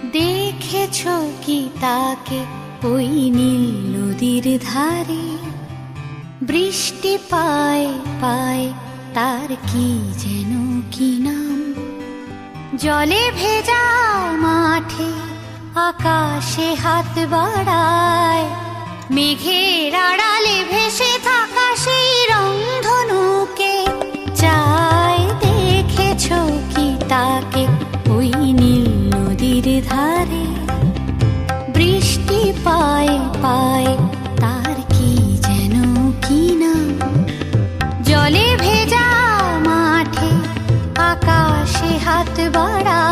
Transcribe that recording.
দেখেছ কি তাকে ওই নীল নদীর ধারে? বৃষ্টি পায় পায় তার কি যেন কি নাম। জলে ভেজা মাঠে আকাশে হাত বাড়ায়, মেঘের আড়ালে ভেসে থাকা সেই রংধনুকে চায়। দেখেছ কি তাকে ওই নীল নদীর ধারে? বৃষ্টি পায় পায় তার কি যেন কি নাম। জলে ভেজা মাঠে আকাশে হাত বাড়ায়,